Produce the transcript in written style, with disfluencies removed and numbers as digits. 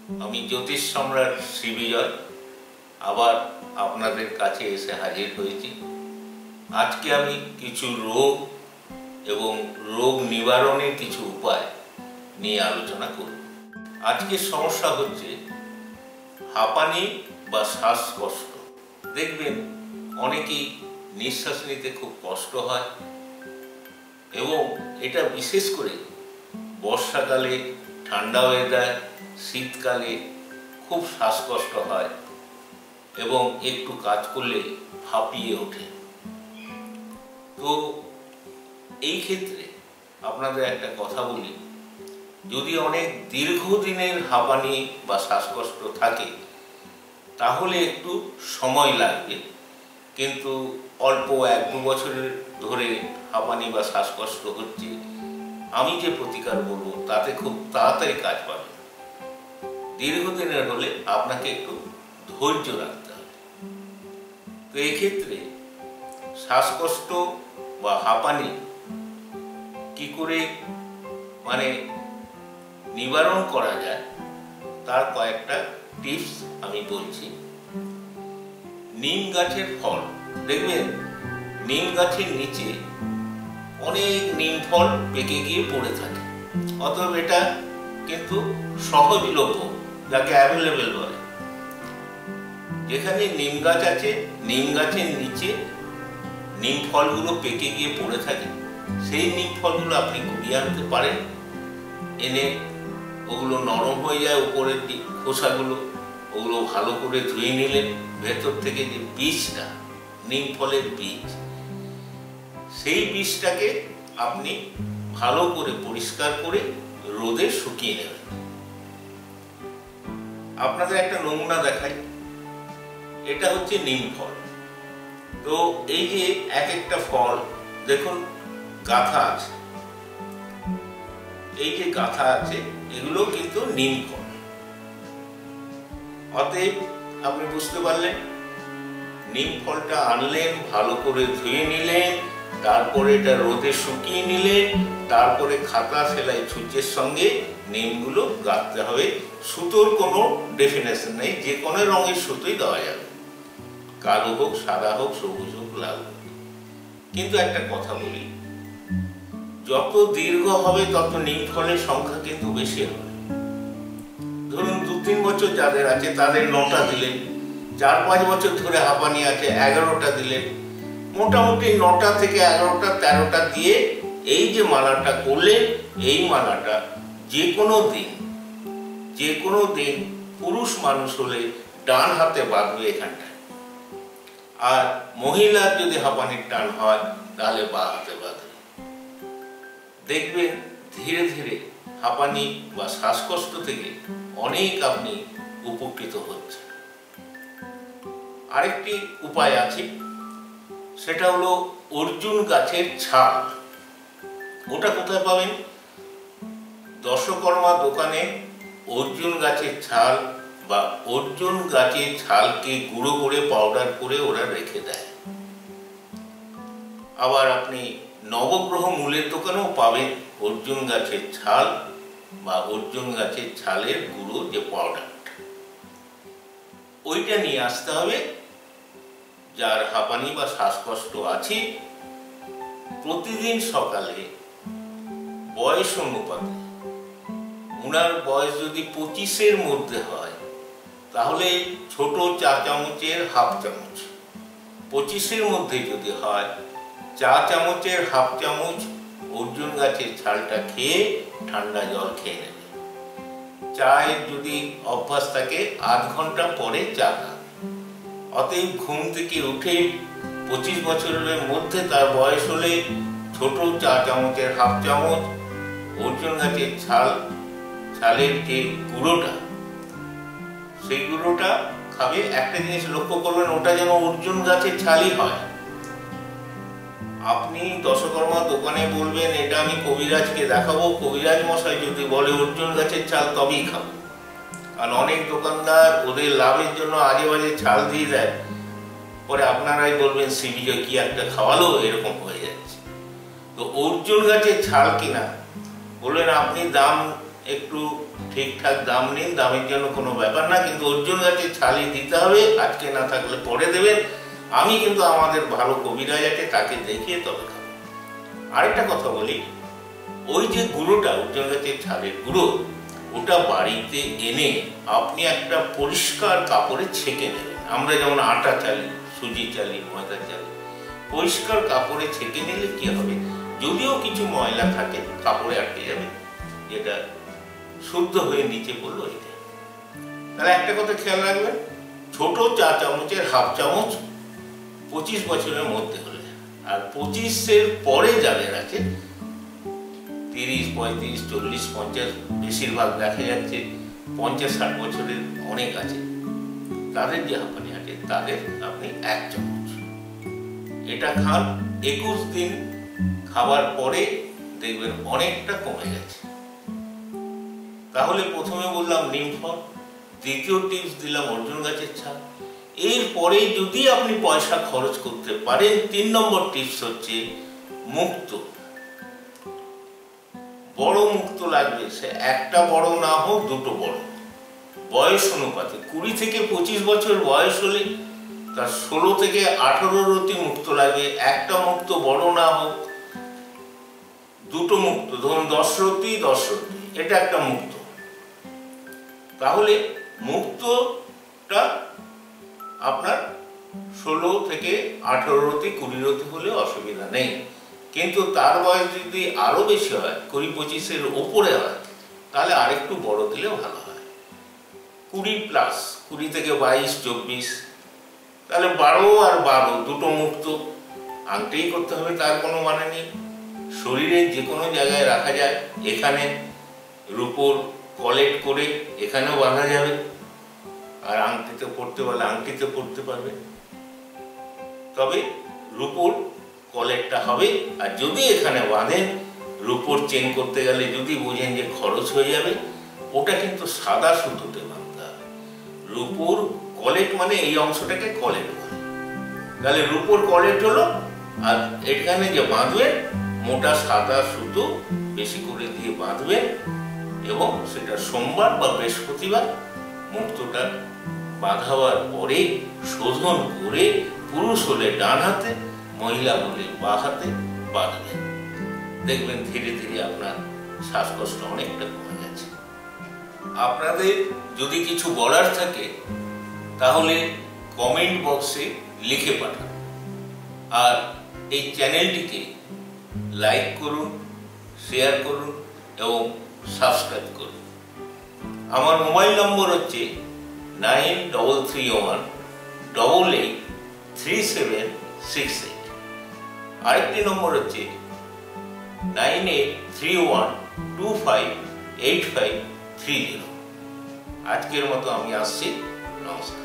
আমি জ্যোতিষ সম্রাট শ্রী বিজয় আবার আপনাদের কাছে এসে হাজির হয়েছি। আজকে আমি কিছু রোগ এবং রোগ নিবারণের কিছু উপায় নিয়ে আলোচনা করব। আজকের সমস্যা হচ্ছে হাঁপানি বা শ্বাসকষ্ট। দেখবেন অনেকেই নিঃশ্বাস নিতে খুব কষ্ট হয় এবং এটা বিশেষ করে বর্ষাকালে, ঠান্ডা ওয়েদার, শীতকালে খুব শ্বাসকষ্ট হয় এবং একটু কাজ করলে হাঁপিয়ে ওঠে। তো এই ক্ষেত্রে আপনাদের একটা কথা বলি, যদি অনেক দীর্ঘদিনের হাঁপানি বা শ্বাসকষ্ট থাকে তাহলে একটু সময় লাগবে, কিন্তু অল্প 1-2 বছরের ধরে হাঁপানি বা শ্বাসকষ্ট হচ্ছে, আমি যে প্রতিকার বলবো তাতে খুব তাড়াতাড়ি কাজ পাবে। দীর্ঘদিনের হলে আপনাকে একটু ধৈর্য রাখতে হবে। তো এক্ষেত্রে শ্বাসকষ্ট বা হাঁপানি কি করে নিবারণ করা যায় তার কয়েকটা টিপস আমি বলছি। নিম গাছের ফল, দেখবেন নিম গাছের নিচে অনেক নিম ফল পেকে গিয়ে পড়ে থাকে, অতএব এটা কিন্তু সহজলভ্য, যাকে অ্যাভেলেবেল বলে। যেখানে নিম গাছ আছে, নিম গাছের নিচে নিম ফলগুলো পেকে গিয়ে পড়ে থাকে, সেই নিম ফলগুলো আপনি কুড়িয়ে আনতে পারেন। এনে ওগুলো নরম হয়ে যায়, উপরের খোসাগুলো, ওগুলো ভালো করে ধুয়ে নিলেন। ভেতর থেকে যে বীজটা, নিম ফলের বীজ, সেই বীজটাকে আপনি ভালো করে পরিষ্কার করে রোদে শুকিয়ে নেবেন। আপনাদের একটা নমুনা দেখাই। এটা হচ্ছে নিম ফল। তো এই যে এক একটা ফল দেখুন গাঁথা আছে, এই যে গাঁথা আছে এগুলো কিন্তু নিম ফল। অতএব আপনি বুঝতে পারলেন, নিম ফলটা আনলেন, ভালো করে ধুয়ে নিলেন, তারপরে এটা রোদে শুকিয়ে নিলেন, তারপরে খাতা সেলাই ছুঁচের সঙ্গে নিমগুলো গাঁথতে হবে। সুতোর কোনো ডেফিনেশন নেই, যে কোনো রঙের সুতোই দেওয়া যাবে, কালো হোক, সাদা হোক, সবুজ হোক, লাল হোক। কিন্তু একটা কথা বলি, যত দীর্ঘ হবে তত নিম ফলের সংখ্যা কিন্তু বেশি হবে। ধরুন 2-3 বছর যাদের আছে তাদের 9টা দিলেন, 4-5 বছর ধরে হাঁপানি আছে 11টা দিলেন, মোটামুটি 9টা থেকে 11টা 13টা দিয়ে এই যে মালাটা করলেন, এই মালাটা যে কোনো দিন পুরুষ মানুষ হলে ডান হাতে বাঁধবে এখানটায়, আর মহিলার যদি হাঁপানির টান হয় তাহলে বাঁ হাতে বাঁধবে। দেখবেন ধীরে ধীরে হাঁপানি বা শ্বাসকষ্ট থেকে অনেক আপনি উপকৃত হচ্ছেন। আরেকটি উপায় আছে, সেটা হলো অর্জুন গাছের ছাল। ওটা কোথায় পাবেন? দশকর্মা দোকানে অর্জুন গাছের ছাল বা অর্জুন গাছের ছালকে গুঁড়ো করে পাউডার করে ওরা রেখে দেয়। আবার আপনি নবগ্রহ মূলের দোকানেও পাবেন অর্জুন গাছের ছাল বা অর্জুন গাছের ছালের গুঁড়ো, যে পাউডারটা, ওইটা নিয়ে আসতে হবে। যার হাঁপানি বা শ্বাসকষ্ট আছে প্রতিদিন সকালে বয়স অনুপাতে, উনার বয়স যদি 25-এর মধ্যে হয় তাহলে ছোট চা চামচের হাফ চামচ, 25-এর মধ্যে যদি হয় চা চামচের হাফ চামচ অর্জুন গাছের ছালটা খেয়ে ঠান্ডা জল খেয়ে নেবে। চায়ের যদি অভ্যাস থাকে 8 ঘন্টা পরে চা খাবে। অতএব ঘুম থেকে উঠে 25 বছরের মধ্যে তার বয়স হলে ছোট চা চামচের হাফ চামচ অর্জুন গাছের ছালের যে গুঁড়োটা, সেই গুঁড়োটা খাবে। একটা জিনিস লক্ষ্য করবেন, ওটা যেন অর্জুন গাছের ছালই হয়। আপনি দশকর্মা দোকানে বলবেন এটা আমি কবিরাজকে দেখাবো, কবিরাজ মশাই যদি বলে অর্জুন গাছের ছাল তবেই খাবো। কারণ অনেক দোকানদার ওদের লাভের জন্য আজে বাজে ছাল দিয়ে দেয়, পরে আপনারাই বলবেন শ্রী বিজয় কি একটা খাওয়ালো, এরকম হয়ে যাচ্ছে। তো অর্জুন গাছের ছাল কিনা বলবেন, আপনি দাম একটু ঠিকঠাক দাম নিন, দামের জন্য কোনো ব্যাপার না, কিন্তু অর্জুন গাছের ছালি দিতে হবে, আজকে না থাকলে পরে দেবেন। আমি কিন্তু আমাদের ভালো কবিরাজ আছে, তাকে দেখিয়ে তবে খাবো। আরেকটা কথা বলি, ওই যে গুঁড়োটা অর্জুন গাছের ছালের গুঁড়ো, ওটা বাড়িতে এনে আপনি একটা পরিষ্কার কাপড়ে ছেঁকে নেবেন। আমরা যেমন আটা চালি, সুজি চালি, ময়দা চালি, পরিষ্কার কাপড়ে ছেঁকে নিলে কি হবে, যদিও কিছু ময়লা থাকে কাপড়ে আটকে যাবে, যেটা শুদ্ধ হয়ে নিচে পড়লো এটা। তাহলে একটা কথা খেয়াল রাখবেন, ছোট চা চামচের হাফ চামচ 25 বছরের মধ্যে হলে, আর 25-এর পরে যাদের আছে 30, 35, 40, 50, বেশিরভাগ দেখা যাচ্ছে 50-60 বছরের অনেক আছে, তাদের যে হাঁপানি আছে তাদের আপনি 1 চামচ এটা খান। 21 দিন খাবার পরে দেখবেন অনেকটা কমে গেছে। তাহলে প্রথমে বললাম নিম ফল, দ্বিতীয় টিপস দিলাম অর্জুন গাছের ছাল। এরপরে যদি আপনি পয়সা খরচ করতে পারেন, 3 নম্বর টিপস হচ্ছে মুক্ত। বড় মুক্ত লাগবে, সে একটা বড় না হোক, দুটো বড়, বয়স অনুপাতে। 20 থেকে 25 বছর বয়স হলে তার 16 থেকে 18 রতি মুক্ত লাগবে। একটা মুক্ত বড় না হোক, দুটো মুক্ত, ধরুন 10 রতি 10 রতি, এটা একটা মুক্ত। তাহলে মুক্তটা আপনার 16 থেকে 18 রতি, 20 রতি হলে অসুবিধা নেই। কিন্তু তার বয়স যদি আরো বেশি হয়, 20-25-এর উপরে হয়, তাহলে আরেকটু বড় দিলে ভালো হয়। 20+, 20 থেকে 22-24, তাহলে 12 আর 12 দুটো মুক্ত। আংটিই করতে হবে তার কোনো মানে নেই, শরীরের যে কোনো জায়গায় রাখা যায়। এখানে রূপোর কলেক্ট করে এখানেও বাঁধা যাবে, আর আংটিতে পড়তে পারলে আংটিতে পড়তে পারবে। তবে রূপোর কলেক্টটা হবে। আর যদি এখানে বাঁধেন, রূপোর চেন করতে গেলে যদি বোঝেন যে খরচ হয়ে যাবে, ওটা কিন্তু সাদা সুতোতে বাঁধতে হবে। রূপোর কলেক্ট মানে এই অংশটাকে কলেক্ট বলে। তাহলে রূপোর কলেক্ট হলো, আর এখানে যে বাঁধবেন মোটা সাদা সুতো বেশি করে দিয়ে বাঁধবেন, এবং সেটা সোমবার বা বৃহস্পতিবার মুক্তটা বাঁধাবার পরে শোধন করে পুরুষ হলে ডান হাতে, মহিলা হলে বাঁ হাতে বাঁধবেন। দেখবেন ধীরে ধীরে আপনার শ্বাসকষ্ট অনেকটা কমে গেছে। আপনাদের যদি কিছু বলার থাকে তাহলে কমেন্ট বক্সে লিখে পাঠান, আর এই চ্যানেলটিকে লাইক করুন, শেয়ার করুন এবং সাবস্ক্রাইব করুন। আমার মোবাইল নম্বর হচ্ছে 9388883768। আরেকটি নম্বর হচ্ছে 9831258530। আজকের মতো আমি আসছি, নমস্কার।